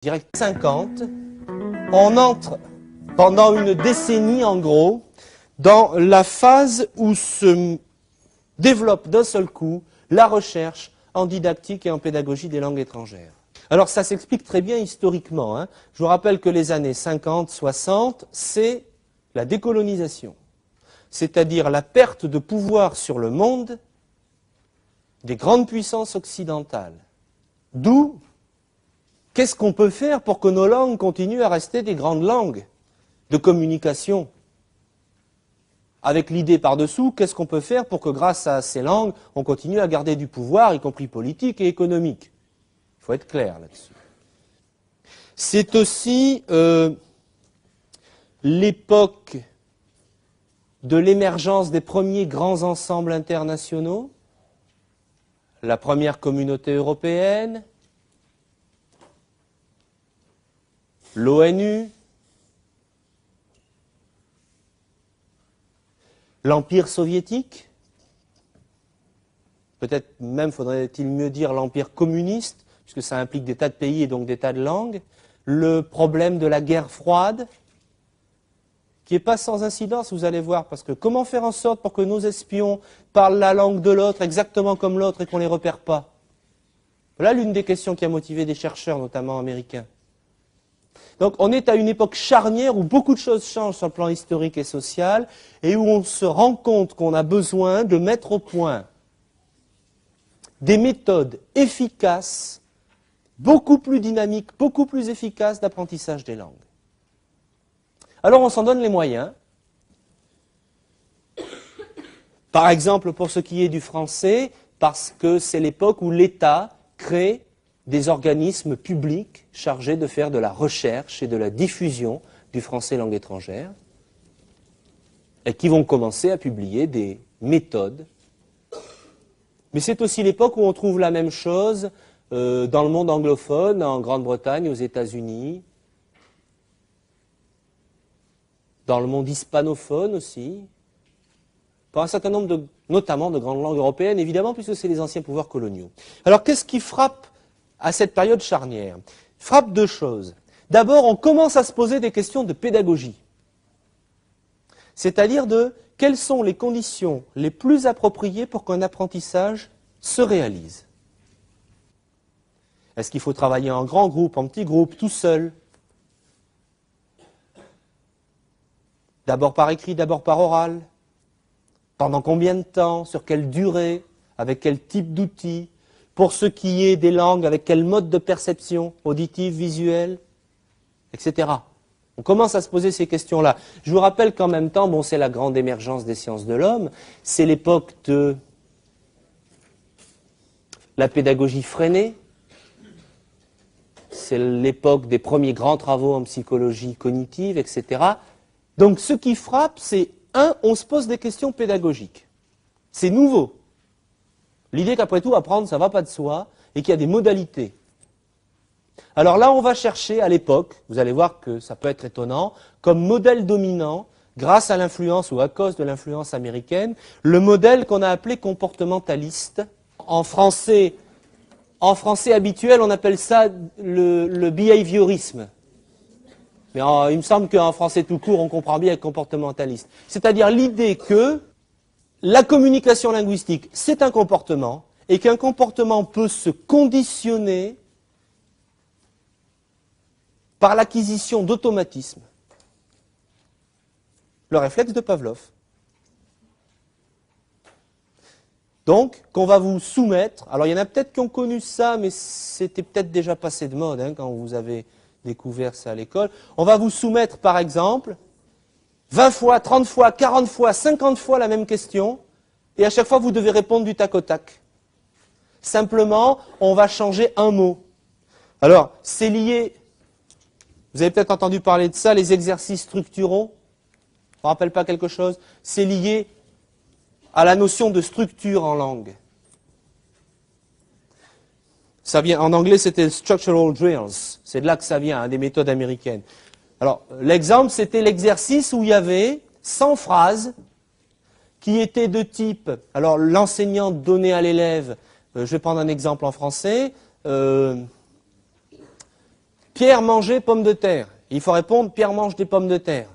direct 50, on entre pendant une décennie en gros dans la phase où se développe d'un seul coup la recherche en didactique et en pédagogie des langues étrangères. Alors ça s'explique très bien historiquement, hein. Je vous rappelle que les années 50, 60, c'est la décolonisation, c'est-à-dire la perte de pouvoir sur le monde des grandes puissances occidentales. D'où, qu'est-ce qu'on peut faire pour que nos langues continuent à rester des grandes langues de communication? Avec l'idée par-dessous, qu'est-ce qu'on peut faire pour que grâce à ces langues, on continue à garder du pouvoir, y compris politique et économique? Il faut être clair là-dessus. C'est aussi l'époque de l'émergence des premiers grands ensembles internationaux, la première communauté européenne, l'ONU, l'Empire soviétique, peut-être même faudrait-il mieux dire l'Empire communiste, puisque ça implique des tas de pays et donc des tas de langues, le problème de la guerre froide, qui n'est pas sans incidence, vous allez voir, parce que comment faire en sorte pour que nos espions parlent la langue de l'autre exactement comme l'autre et qu'on ne les repère pas? Voilà l'une des questions qui a motivé des chercheurs, notamment américains. Donc on est à une époque charnière où beaucoup de choses changent sur le plan historique et social et où on se rend compte qu'on a besoin de mettre au point des méthodes efficaces, beaucoup plus dynamiques, beaucoup plus efficaces d'apprentissage des langues. Alors on s'en donne les moyens. Par exemple, pour ce qui est du français, parce que c'est l'époque où l'État crée des organismes publics chargés de faire de la recherche et de la diffusion du français langue étrangère, et qui vont commencer à publier des méthodes. Mais c'est aussi l'époque où on trouve la même chose dans le monde anglophone, en Grande-Bretagne, aux États-Unis, dans le monde hispanophone aussi, pour un certain nombre notamment de grandes langues européennes, évidemment, puisque c'est les anciens pouvoirs coloniaux. Alors qu'est-ce qui frappe à cette période charnière? Frappe deux choses. D'abord, on commence à se poser des questions de pédagogie. C'est-à-dire de quelles sont les conditions les plus appropriées pour qu'un apprentissage se réalise. Est-ce qu'il faut travailler en grand groupe, en petit groupe, tout seul? D'abord par écrit, d'abord par oral? Pendant combien de temps? Sur quelle durée? Avec quel type d'outils? Pour ce qui est des langues, avec quel mode de perception? Auditive, visuelle, etc. On commence à se poser ces questions-là. Je vous rappelle qu'en même temps, bon, c'est la grande émergence des sciences de l'homme, c'est l'époque de la pédagogie freinée, c'est l'époque des premiers grands travaux en psychologie cognitive, etc. Donc ce qui frappe, c'est, on se pose des questions pédagogiques. C'est nouveau. L'idée qu'après tout, apprendre, ça ne va pas de soi, et qu'il y a des modalités. Alors là, on va chercher à l'époque, vous allez voir que ça peut être étonnant, comme modèle dominant, grâce à l'influence ou à cause de l'influence américaine, le modèle qu'on a appelé comportementaliste. En français habituel, on appelle ça le behaviorisme. Mais il me semble qu'en français tout court, on comprend bien avec comportementaliste. C'est-à-dire l'idée que la communication linguistique, c'est un comportement, et qu'un comportement peut se conditionner par l'acquisition d'automatismes. Le réflexe de Pavlov. Donc, qu'on va vous soumettre, alors il y en a peut-être qui ont connu ça, mais c'était peut-être déjà passé de mode hein, quand vous avez découvert ça à l'école. On va vous soumettre, par exemple, 20 fois, 30 fois, 40 fois, 50 fois la même question, et à chaque fois vous devez répondre du tac au tac. Simplement, on va changer un mot. Alors, c'est lié, vous avez peut-être entendu parler de ça, les exercices structuraux. Ça ne rappelle pas quelque chose? C'est lié à la notion de structure en langue. Ça vient, en anglais, c'était structural drills. C'est de là que ça vient, hein, des méthodes américaines. Alors, l'exemple, c'était l'exercice où il y avait 100 phrases qui étaient de type, alors l'enseignant donnait à l'élève, je vais prendre un exemple en français, Pierre mangeait pommes de terre. Il faut répondre, Pierre mange des pommes de terre.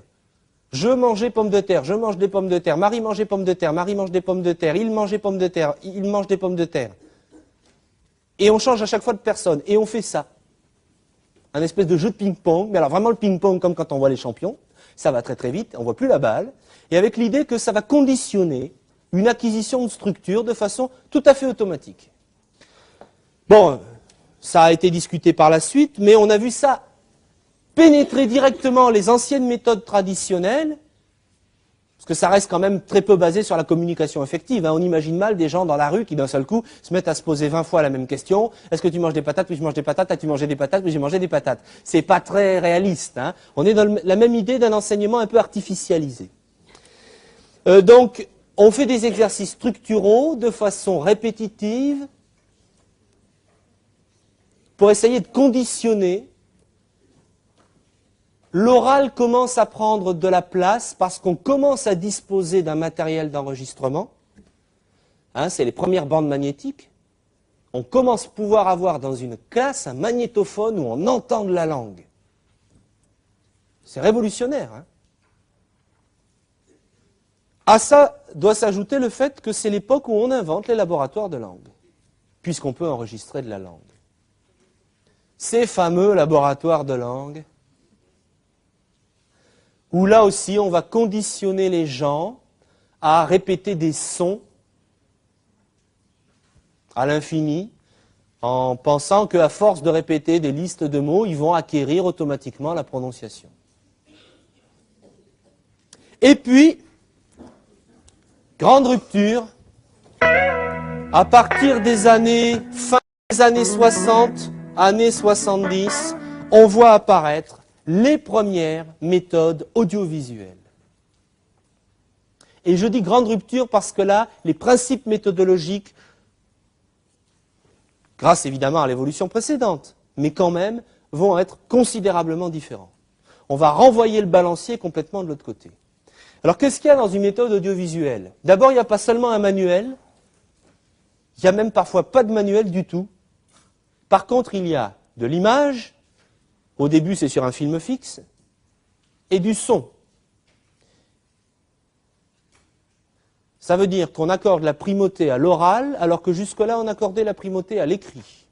Je mangeais pommes de terre, je mange des pommes de terre. Marie mangeait pommes de terre, Marie mange des pommes de terre. Il mangeait pommes de terre, il mange des pommes de terre. Et on change à chaque fois de personne. Et on fait ça. Un espèce de jeu de ping-pong. Mais alors vraiment le ping-pong comme quand on voit les champions. Ça va très très vite, on ne voit plus la balle. Et avec l'idée que ça va conditionner une acquisition de structure de façon tout à fait automatique. Bon, ça a été discuté par la suite, mais on a vu ça pénétrer directement les anciennes méthodes traditionnelles, parce que ça reste quand même très peu basé sur la communication effective. Hein. On imagine mal des gens dans la rue qui d'un seul coup se mettent à se poser 20 fois la même question. Est-ce que tu manges des patates? Oui, je mange des patates. As-tu mangé des patates? Oui, j'ai mangé des patates. C'est pas très réaliste. Hein. On est dans la même idée d'un enseignement un peu artificialisé. Donc, on fait des exercices structuraux de façon répétitive pour essayer de conditionner. L'oral commence à prendre de la place parce qu'on commence à disposer d'un matériel d'enregistrement. Hein, c'est les premières bandes magnétiques. On commence à pouvoir avoir dans une classe un magnétophone où on entend de la langue. C'est révolutionnaire. Hein. À ça doit s'ajouter le fait que c'est l'époque où on invente les laboratoires de langue, puisqu'on peut enregistrer de la langue. Ces fameux laboratoires de langue, où là aussi on va conditionner les gens à répéter des sons à l'infini, en pensant qu'à force de répéter des listes de mots, ils vont acquérir automatiquement la prononciation. Et puis, grande rupture, à partir des années, fin des années 60, années 70, on voit apparaître les premières méthodes audiovisuelles. Et je dis grande rupture parce que là, les principes méthodologiques, grâce évidemment à l'évolution précédente, mais quand même, vont être considérablement différents. On va renvoyer le balancier complètement de l'autre côté. Alors qu'est-ce qu'il y a dans une méthode audiovisuelle? D'abord, il n'y a pas seulement un manuel, il n'y a même parfois pas de manuel du tout. Par contre, il y a de l'image, au début c'est sur un film fixe, et du son. Ça veut dire qu'on accorde la primauté à l'oral, alors que jusque-là on accordait la primauté à l'écrit.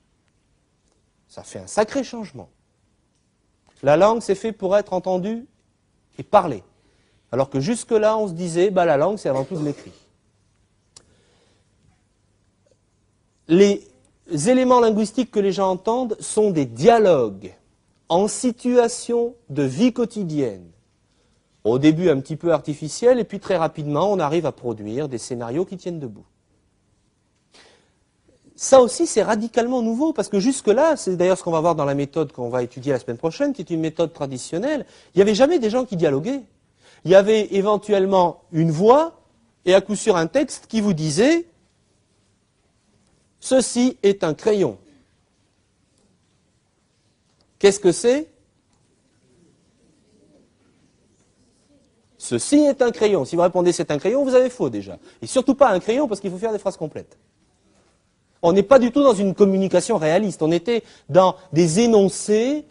Ça fait un sacré changement. La langue, c'est fait pour être entendue et parlée. Alors que jusque-là, on se disait, bah, la langue, c'est avant tout de l'écrit. Les éléments linguistiques que les gens entendent sont des dialogues en situation de vie quotidienne. Au début, un petit peu artificiel, et puis très rapidement, on arrive à produire des scénarios qui tiennent debout. Ça aussi, c'est radicalement nouveau, parce que jusque-là, c'est d'ailleurs ce qu'on va voir dans la méthode qu'on va étudier la semaine prochaine, qui est une méthode traditionnelle, il n'y avait jamais des gens qui dialoguaient. Il y avait éventuellement une voix, et à coup sûr un texte qui vous disait « Ceci est un crayon ». Qu'est-ce que c'est? Ceci est un crayon. Si vous répondez c'est un crayon, vous avez faux déjà. Et surtout pas un crayon, parce qu'il faut faire des phrases complètes. On n'est pas du tout dans une communication réaliste, on était dans des énoncés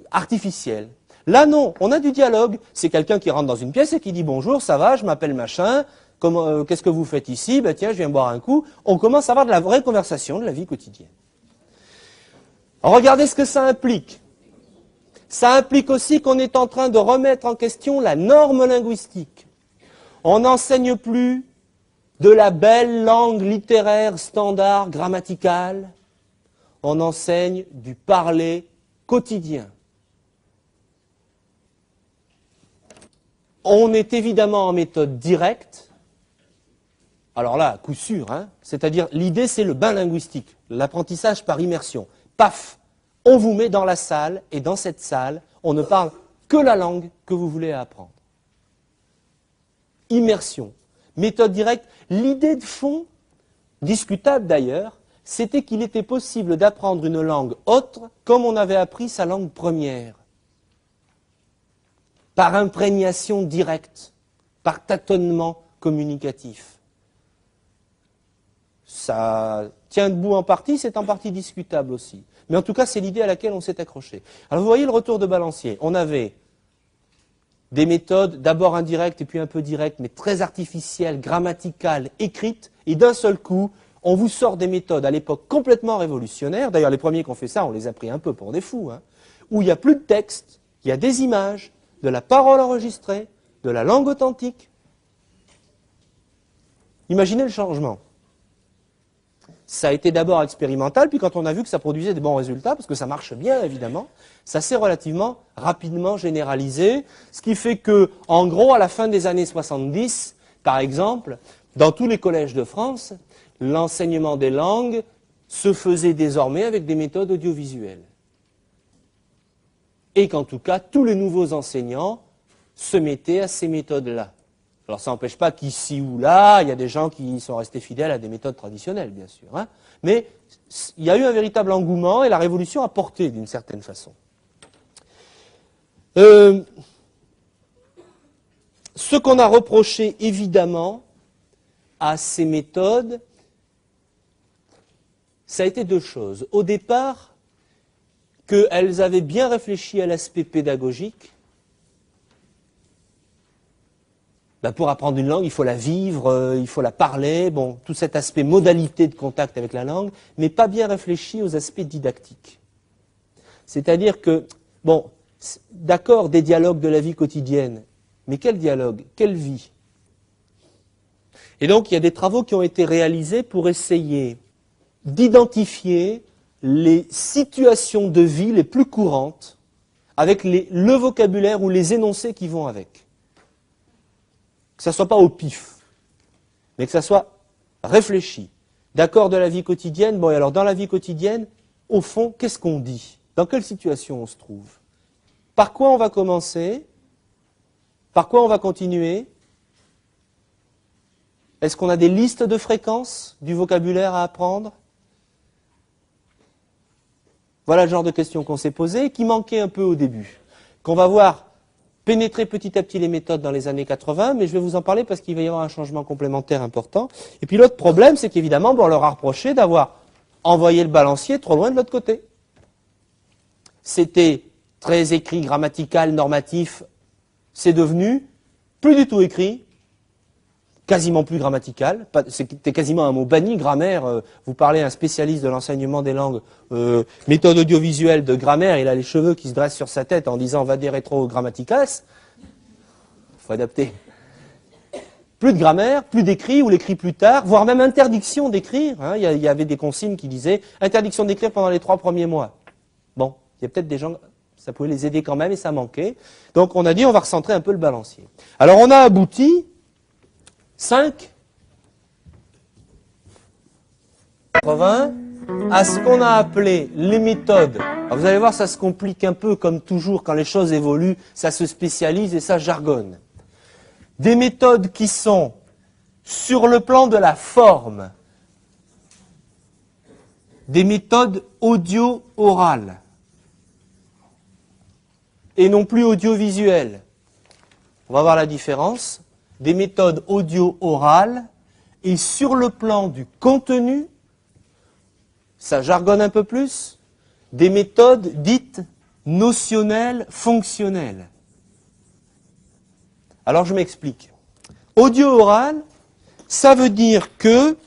artificiels. Là non, on a du dialogue, c'est quelqu'un qui rentre dans une pièce et qui dit bonjour, ça va, je m'appelle machin, qu'est-ce que vous faites ici? Ben tiens, je viens boire un coup. On commence à avoir de la vraie conversation, de la vie quotidienne. Alors, regardez ce que ça implique. Ça implique aussi qu'on est en train de remettre en question la norme linguistique. On n'enseigne plus de la belle langue littéraire standard, grammaticale, on enseigne du parler quotidien. On est évidemment en méthode directe, alors là, à coup sûr, hein, c'est-à-dire l'idée c'est le bain linguistique, l'apprentissage par immersion. Paf, on vous met dans la salle, et dans cette salle, on ne parle que la langue que vous voulez apprendre. Immersion. Méthode directe, l'idée de fond, discutable d'ailleurs, c'était qu'il était possible d'apprendre une langue autre comme on avait appris sa langue première. Par imprégnation directe, par tâtonnement communicatif. Ça tient debout en partie, c'est en partie discutable aussi. Mais en tout cas, c'est l'idée à laquelle on s'est accroché. Alors vous voyez le retour de balancier. On avait des méthodes d'abord indirectes et puis un peu directes, mais très artificielles, grammaticales, écrites, et d'un seul coup, on vous sort des méthodes à l'époque complètement révolutionnaires. D'ailleurs, les premiers qui ont fait ça, on les a pris un peu pour des fous, hein, où il n'y a plus de texte, il y a des images, de la parole enregistrée, de la langue authentique. Imaginez le changement. Ça a été d'abord expérimental, puis quand on a vu que ça produisait des bons résultats, parce que ça marche bien évidemment, ça s'est relativement rapidement généralisé, ce qui fait que, en gros, à la fin des années 70, par exemple, dans tous les collèges de France, l'enseignement des langues se faisait désormais avec des méthodes audiovisuelles. Et qu'en tout cas, tous les nouveaux enseignants se mettaient à ces méthodes-là. Alors ça n'empêche pas qu'ici ou là, il y a des gens qui sont restés fidèles à des méthodes traditionnelles, bien sûr. Hein. Mais il y a eu un véritable engouement et la révolution a porté d'une certaine façon. Ce qu'on a reproché évidemment à ces méthodes, ça a été deux choses. Au départ, qu'elles avaient bien réfléchi à l'aspect pédagogique. Pour apprendre une langue, il faut la vivre, il faut la parler, bon, tout cet aspect modalité de contact avec la langue, mais pas bien réfléchi aux aspects didactiques. C'est-à-dire que, bon, d'accord, des dialogues de la vie quotidienne, mais quel dialogue, quelle vie? Et donc, il y a des travaux qui ont été réalisés pour essayer d'identifier les situations de vie les plus courantes avec le vocabulaire ou les énoncés qui vont avec. Que ça ne soit pas au pif, mais que ça soit réfléchi. D'accord de la vie quotidienne, bon et alors dans la vie quotidienne, au fond, qu'est-ce qu'on dit? Dans quelle situation on se trouve? Par quoi on va commencer? Par quoi on va continuer? Est-ce qu'on a des listes de fréquences du vocabulaire à apprendre? Voilà le genre de questions qu'on s'est posées, qui manquaient un peu au début, qu'on va voir pénétrer petit à petit les méthodes dans les années 80, mais je vais vous en parler parce qu'il va y avoir un changement complémentaire important. Et puis l'autre problème, c'est qu'évidemment, on leur a reproché d'avoir envoyé le balancier trop loin de l'autre côté. C'était très écrit, grammatical, normatif, c'est devenu plus du tout écrit, quasiment plus grammatical, c'était quasiment un mot banni, grammaire, vous parlez à un spécialiste de l'enseignement des langues, méthode audiovisuelle de grammaire, il a les cheveux qui se dressent sur sa tête en disant va des rétro grammaticas, il faut adapter. Plus de grammaire, plus d'écrit ou l'écrit plus tard, voire même interdiction d'écrire, hein, il y avait des consignes qui disaient interdiction d'écrire pendant les 3 premiers mois. Bon, il y a peut-être des gens, ça pouvait les aider quand même et ça manquait, donc on a dit on va recentrer un peu le balancier. Alors on a abouti 5 80 à ce qu'on a appelé les méthodes. Alors vous allez voir, ça se complique un peu comme toujours quand les choses évoluent, ça se spécialise et ça jargonne. Des méthodes qui sont sur le plan de la forme, des méthodes audio-orales et non plus audiovisuelles. On va voir la différence. Des méthodes audio-orales et sur le plan du contenu, ça jargonne un peu plus, des méthodes dites notionnelles, fonctionnelles. Alors je m'explique. Audio-oral, ça veut dire que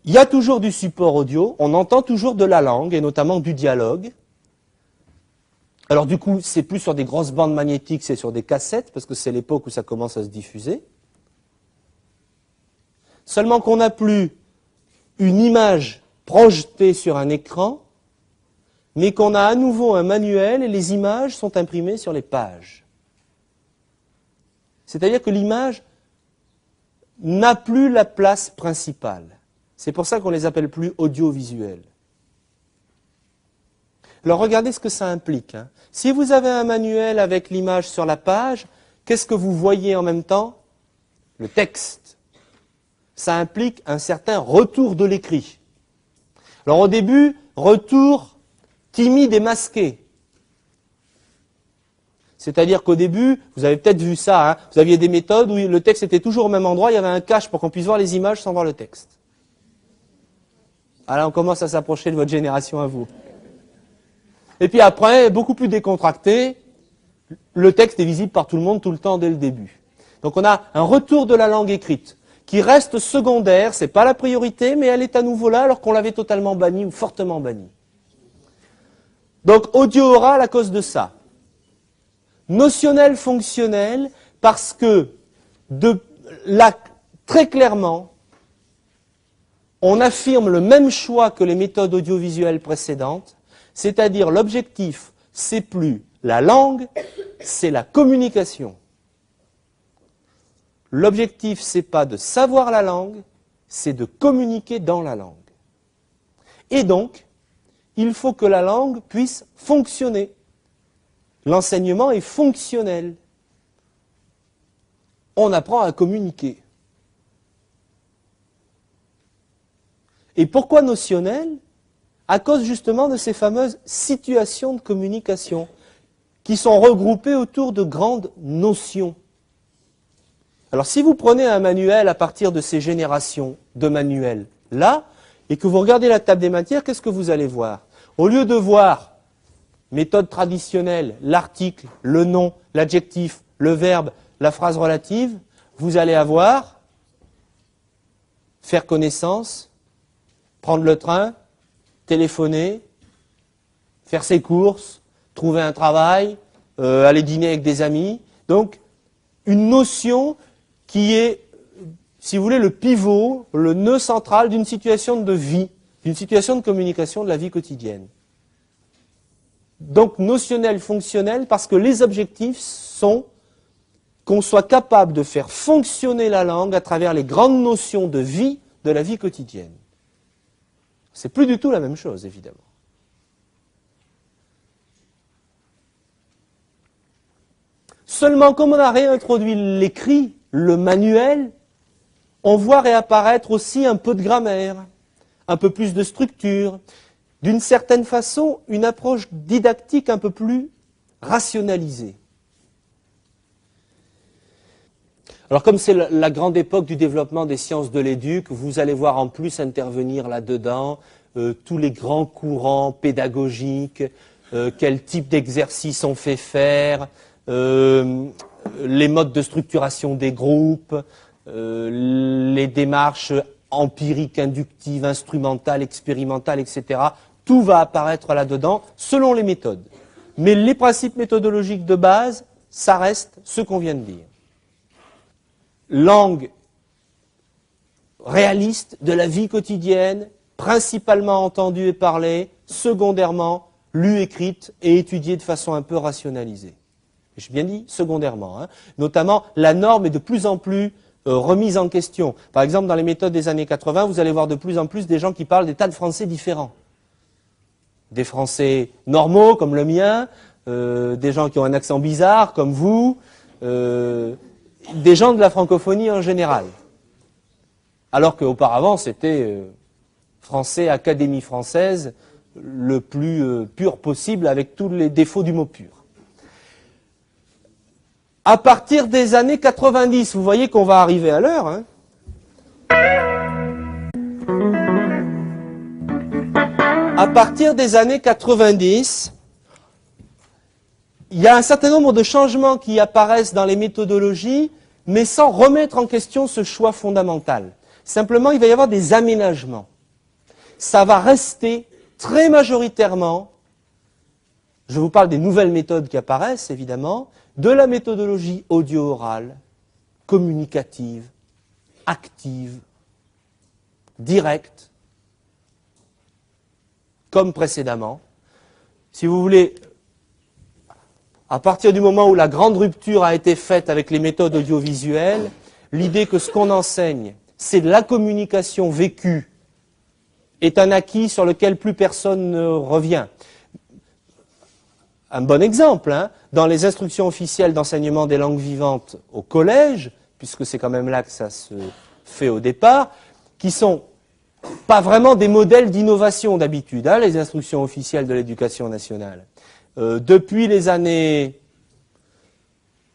il y a toujours du support audio, on entend toujours de la langue et notamment du dialogue. Alors du coup, c'est plus sur des grosses bandes magnétiques, c'est sur des cassettes, parce que c'est l'époque où ça commence à se diffuser. Seulement qu'on n'a plus une image projetée sur un écran, mais qu'on a à nouveau un manuel et les images sont imprimées sur les pages. C'est-à-dire que l'image n'a plus la place principale. C'est pour ça qu'on les appelle plus audiovisuels. Alors regardez ce que ça implique. Hein. Si vous avez un manuel avec l'image sur la page, qu'est-ce que vous voyez en même temps? Le texte. Ça implique un certain retour de l'écrit. Alors au début, retour timide et masqué. C'est-à-dire qu'au début, vous avez peut-être vu ça, hein, vous aviez des méthodes où le texte était toujours au même endroit, il y avait un cache pour qu'on puisse voir les images sans voir le texte. Ah là, on commence à s'approcher de votre génération à vous. Et puis après, beaucoup plus décontracté, le texte est visible par tout le monde tout le temps dès le début. Donc on a un retour de la langue écrite qui reste secondaire, c'est pas la priorité, mais elle est à nouveau là alors qu'on l'avait totalement bannie ou fortement bannie. Donc audio-oral à cause de ça. Notionnel, fonctionnel, parce que là, très clairement, on affirme le même choix que les méthodes audiovisuelles précédentes, c'est-à-dire l'objectif, c'est plus la langue, c'est la communication. L'objectif, c'est pas de savoir la langue, c'est de communiquer dans la langue. Et donc, il faut que la langue puisse fonctionner. L'enseignement est fonctionnel. On apprend à communiquer. Et pourquoi notionnel? À cause justement de ces fameuses situations de communication qui sont regroupées autour de grandes notions. Alors si vous prenez un manuel à partir de ces générations de manuels là, et que vous regardez la table des matières, qu'est-ce que vous allez voir? Au lieu de voir méthode traditionnelle, l'article, le nom, l'adjectif, le verbe, la phrase relative, vous allez avoir faire connaissance, prendre le train, téléphoner, faire ses courses, trouver un travail, aller dîner avec des amis. Donc, une notion qui est, si vous voulez, le pivot, le nœud central d'une situation de vie, d'une situation de communication de la vie quotidienne. Donc, notionnel, fonctionnel, parce que les objectifs sont qu'on soit capable de faire fonctionner la langue à travers les grandes notions de vie de la vie quotidienne. C'est plus du tout la même chose, évidemment. Seulement, comme on a réintroduit l'écrit, le manuel, on voit réapparaître aussi un peu de grammaire, un peu plus de structure, d'une certaine façon, une approche didactique un peu plus rationalisée. Alors comme c'est la grande époque du développement des sciences de l'éduc, vous allez voir en plus intervenir là-dedans tous les grands courants pédagogiques, quel type d'exercice on fait faire, les modes de structuration des groupes, les démarches empiriques, inductives, instrumentales, expérimentales, etc. Tout va apparaître là-dedans selon les méthodes. Mais les principes méthodologiques de base, ça reste ce qu'on vient de dire. Langue réaliste de la vie quotidienne, principalement entendue et parlée, secondairement lue, écrite et étudiée de façon un peu rationalisée. J'ai bien dit secondairement. Hein. Notamment, la norme est de plus en plus remise en question. Par exemple, dans les méthodes des années 80, vous allez voir de plus en plus des gens qui parlent des tas de français différents. Des français normaux, comme le mien, des gens qui ont un accent bizarre, comme vous, des gens de la francophonie en général. Alors qu'auparavant, c'était français, Académie française, le plus pur possible, avec tous les défauts du mot pur. À partir des années 90, vous voyez qu'on va arriver à l'heure. Hein. À partir des années 90, il y a un certain nombre de changements qui apparaissent dans les méthodologies, mais sans remettre en question ce choix fondamental. Simplement, il va y avoir des aménagements. Ça va rester très majoritairement, je vous parle des nouvelles méthodes qui apparaissent, évidemment, de la méthodologie audio-orale, communicative, active, directe, comme précédemment. Si vous voulez, à partir du moment où la grande rupture a été faite avec les méthodes audiovisuelles, l'idée que ce qu'on enseigne, c'est de la communication vécue, est un acquis sur lequel plus personne ne revient. Un bon exemple, hein, dans les instructions officielles d'enseignement des langues vivantes au collège, puisque c'est quand même là que ça se fait au départ, qui sont pas vraiment des modèles d'innovation d'habitude, hein, les instructions officielles de l'éducation nationale. Depuis les années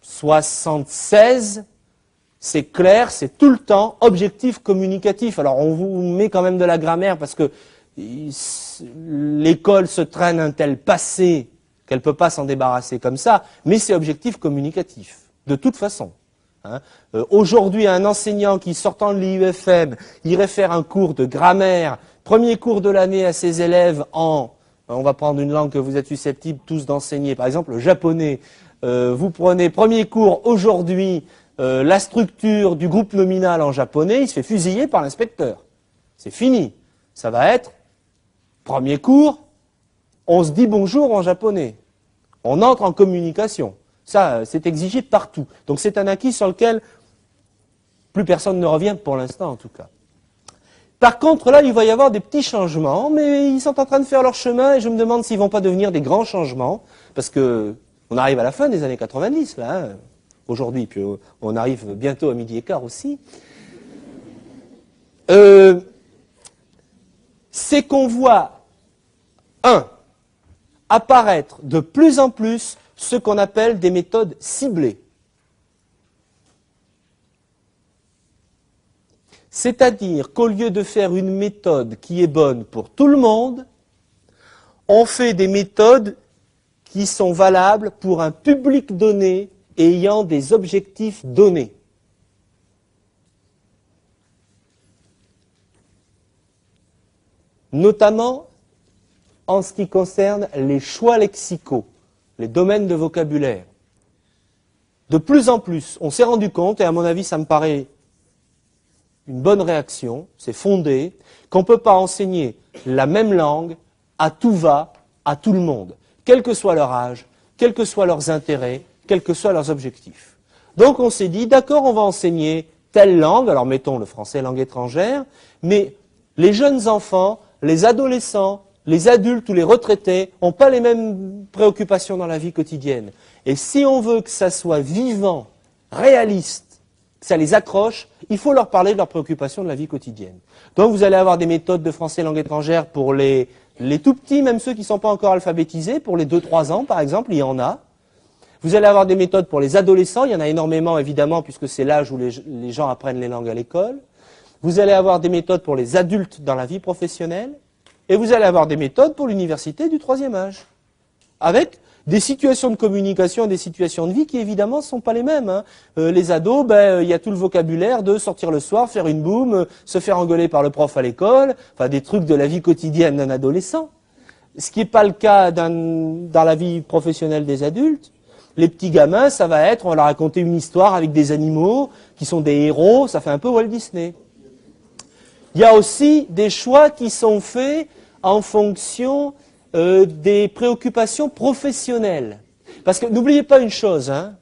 76, c'est clair, c'est tout le temps objectif communicatif. Alors on vous met quand même de la grammaire parce que l'école se traîne un tel passé qu'elle ne peut pas s'en débarrasser comme ça, mais c'est objectif communicatif, de toute façon. Hein. Aujourd'hui, un enseignant qui, sortant de l'IUFM, irait faire un cours de grammaire, premier cours de l'année à ses élèves en, on va prendre une langue que vous êtes susceptibles tous d'enseigner, par exemple le japonais. Vous prenez premier cours aujourd'hui, la structure du groupe nominal en japonais, il se fait fusiller par l'inspecteur. C'est fini. Ça va être, premier cours, on se dit bonjour en japonais. On entre en communication. Ça, c'est exigé partout. Donc c'est un acquis sur lequel plus personne ne revient, pour l'instant en tout cas. Par contre, là, il va y avoir des petits changements, mais ils sont en train de faire leur chemin et je me demande s'ils ne vont pas devenir des grands changements, parce que on arrive à la fin des années 90, là, hein, aujourd'hui, puis on arrive bientôt à 12h15 aussi. C'est qu'on voit, apparaître de plus en plus ce qu'on appelle des méthodes ciblées. C'est-à-dire qu'au lieu de faire une méthode qui est bonne pour tout le monde, on fait des méthodes qui sont valables pour un public donné ayant des objectifs donnés. Notamment en ce qui concerne les choix lexicaux, les domaines de vocabulaire. De plus en plus, on s'est rendu compte, et à mon avis ça me paraît une bonne réaction, c'est fondé, qu'on ne peut pas enseigner la même langue à tout va, à tout le monde, quel que soit leur âge, quels que soient leurs intérêts, quels que soient leurs objectifs. Donc on s'est dit, d'accord, on va enseigner telle langue, alors mettons le français langue étrangère, mais les jeunes enfants, les adolescents, les adultes ou les retraités n'ont pas les mêmes préoccupations dans la vie quotidienne. Et si on veut que ça soit vivant, réaliste, que ça les accroche, il faut leur parler de leurs préoccupations de la vie quotidienne. Donc vous allez avoir des méthodes de français langue étrangère pour les tout petits, même ceux qui ne sont pas encore alphabétisés, pour les 2-3 ans par exemple, il y en a. Vous allez avoir des méthodes pour les adolescents, il y en a énormément évidemment, puisque c'est l'âge où les gens apprennent les langues à l'école. Vous allez avoir des méthodes pour les adultes dans la vie professionnelle, et vous allez avoir des méthodes pour l'université du 3e âge, avec des situations de communication et des situations de vie qui évidemment ne sont pas les mêmes. Hein. Les ados, il y a tout le vocabulaire de sortir le soir, faire une boum, se faire engueuler par le prof à l'école, enfin des trucs de la vie quotidienne d'un adolescent. Ce qui n'est pas le cas dans la vie professionnelle des adultes. Les petits gamins, ça va être, on va leur raconter une histoire avec des animaux qui sont des héros, ça fait un peu Walt Disney. Il y a aussi des choix qui sont faits en fonction des préoccupations professionnelles. Parce que n'oubliez pas une chose, hein,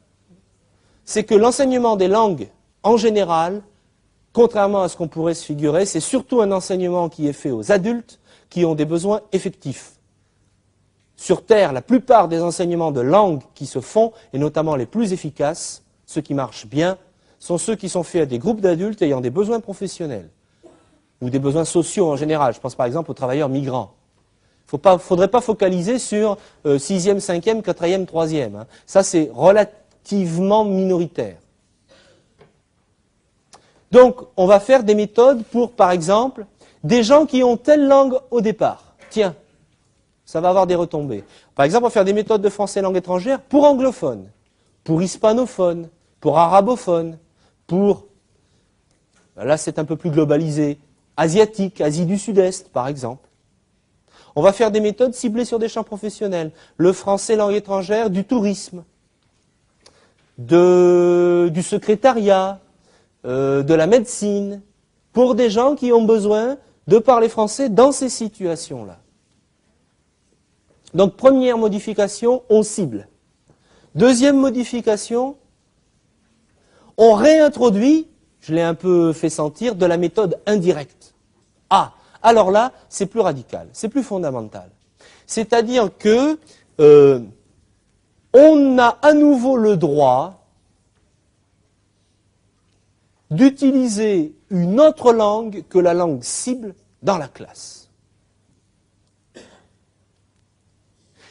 c'est que l'enseignement des langues, en général, contrairement à ce qu'on pourrait se figurer, c'est surtout un enseignement qui est fait aux adultes qui ont des besoins effectifs. Sur Terre, la plupart des enseignements de langue qui se font, et notamment les plus efficaces, ceux qui marchent bien, sont ceux qui sont faits à des groupes d'adultes ayant des besoins professionnels, ou des besoins sociaux en général. Je pense par exemple aux travailleurs migrants. Il ne faudrait pas focaliser sur 6e, 5e, 4e, 3e. Hein. Ça, c'est relativement minoritaire. Donc, on va faire des méthodes pour, par exemple, des gens qui ont telle langue au départ. Tiens, ça va avoir des retombées. Par exemple, on va faire des méthodes de français langue étrangère pour anglophones, pour hispanophones, pour arabophones, pour, là c'est un peu plus globalisé, asiatiques, Asie du Sud-Est, par exemple. On va faire des méthodes ciblées sur des champs professionnels. Le français langue étrangère, du tourisme, du secrétariat, de la médecine, pour des gens qui ont besoin de parler français dans ces situations-là. Donc, première modification, on cible. Deuxième modification, on réintroduit, je l'ai un peu fait sentir, de la méthode indirecte. Ah, alors là, c'est plus radical, c'est plus fondamental. C'est-à-dire que on a à nouveau le droit d'utiliser une autre langue que la langue cible dans la classe.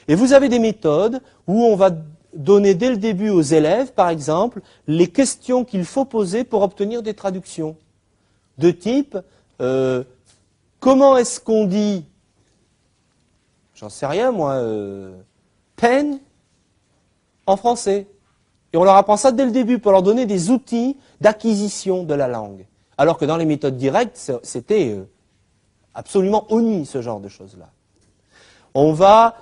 Et vous avez des méthodes où on va donner dès le début aux élèves, par exemple, les questions qu'il faut poser pour obtenir des traductions. De type, comment est-ce qu'on dit j'en sais rien moi, peine en français. Et on leur apprend ça dès le début pour leur donner des outils d'acquisition de la langue. Alors que dans les méthodes directes, c'était absolument honni ce genre de choses-là. On va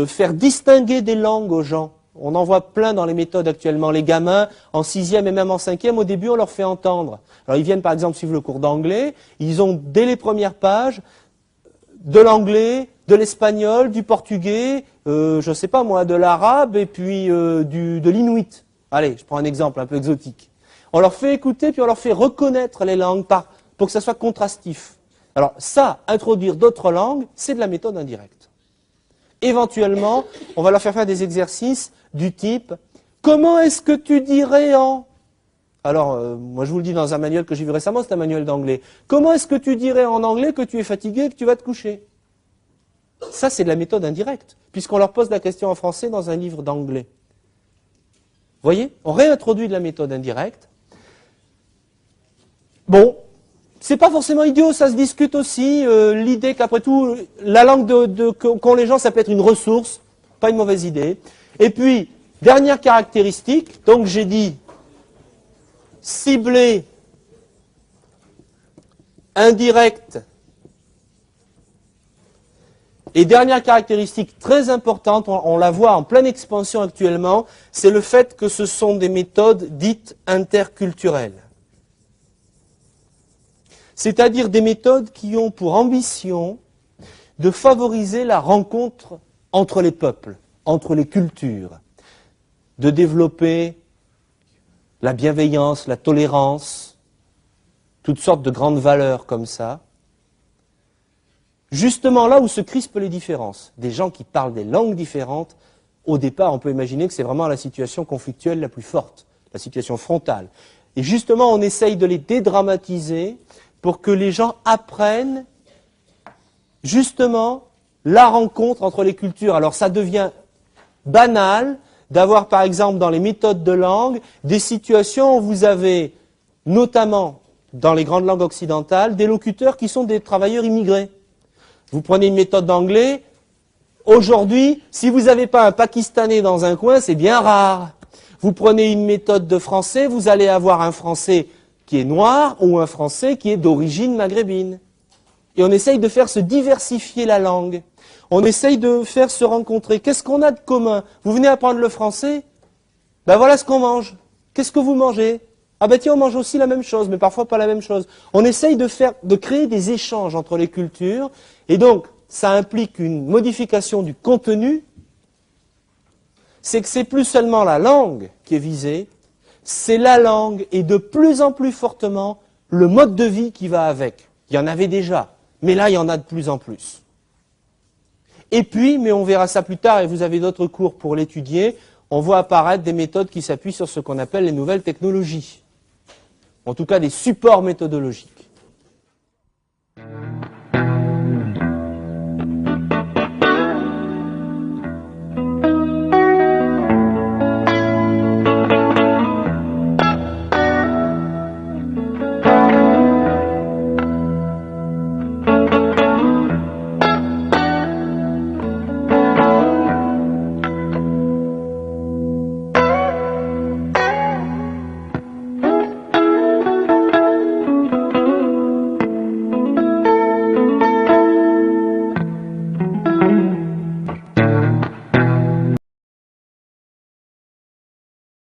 faire distinguer des langues aux gens. On en voit plein dans les méthodes actuellement. Les gamins, en 6e et même en 5e, au début, on leur fait entendre. Alors ils viennent par exemple suivre le cours d'anglais. Ils ont dès les premières pages de l'anglais, de l'espagnol, du portugais, je ne sais pas moi, de l'arabe et puis de l'inouï. Allez, je prends un exemple un peu exotique. On leur fait écouter puis on leur fait reconnaître les langues pour que ça soit contrastif. Alors ça, introduire d'autres langues, c'est de la méthode indirecte. Éventuellement, on va leur faire des exercices du type « Comment est-ce que tu dirais en… » Alors, moi je vous le dis dans un manuel que j'ai vu récemment, c'est un manuel d'anglais. « Comment est-ce que tu dirais en anglais que tu es fatigué et que tu vas te coucher ?» Ça, c'est de la méthode indirecte, puisqu'on leur pose la question en français dans un livre d'anglais. Vous voyez, on réintroduit de la méthode indirecte. Bon, c'est pas forcément idiot, ça se discute aussi. L'idée qu'après tout, la langue qu'ont les gens, ça peut être une ressource, pas une mauvaise idée. Et puis, dernière caractéristique, donc j'ai dit ciblé, indirect. Et dernière caractéristique très importante, on la voit en pleine expansion actuellement, c'est le fait que ce sont des méthodes dites interculturelles. C'est-à-dire des méthodes qui ont pour ambition de favoriser la rencontre entre les peuples, entre les cultures, de développer la bienveillance, la tolérance, toutes sortes de grandes valeurs comme ça. Justement là où se crispent les différences, des gens qui parlent des langues différentes, au départ on peut imaginer que c'est vraiment la situation conflictuelle la plus forte, la situation frontale. Et justement on essaye de les dédramatiser pour que les gens apprennent justement la rencontre entre les cultures. Alors ça devient banal d'avoir par exemple dans les méthodes de langue des situations où vous avez notamment dans les grandes langues occidentales des locuteurs qui sont des travailleurs immigrés. Vous prenez une méthode d'anglais, aujourd'hui, si vous n'avez pas un Pakistanais dans un coin, c'est bien rare. Vous prenez une méthode de français, vous allez avoir un français qui est noir ou un français qui est d'origine maghrébine. Et on essaye de faire se diversifier la langue. On essaye de faire se rencontrer. Qu'est-ce qu'on a de commun? Vous venez apprendre le français? Ben voilà ce qu'on mange. Qu'est-ce que vous mangez? Ah ben tiens, on mange aussi la même chose, mais parfois pas la même chose. On essaye de créer des échanges entre les cultures, et donc ça implique une modification du contenu. C'est que c'est plus seulement la langue qui est visée, c'est la langue et de plus en plus fortement le mode de vie qui va avec. Il y en avait déjà, mais là il y en a de plus en plus. Et puis, mais on verra ça plus tard, et vous avez d'autres cours pour l'étudier, on voit apparaître des méthodes qui s'appuient sur ce qu'on appelle les nouvelles technologies. En tout cas, des supports méthodologiques.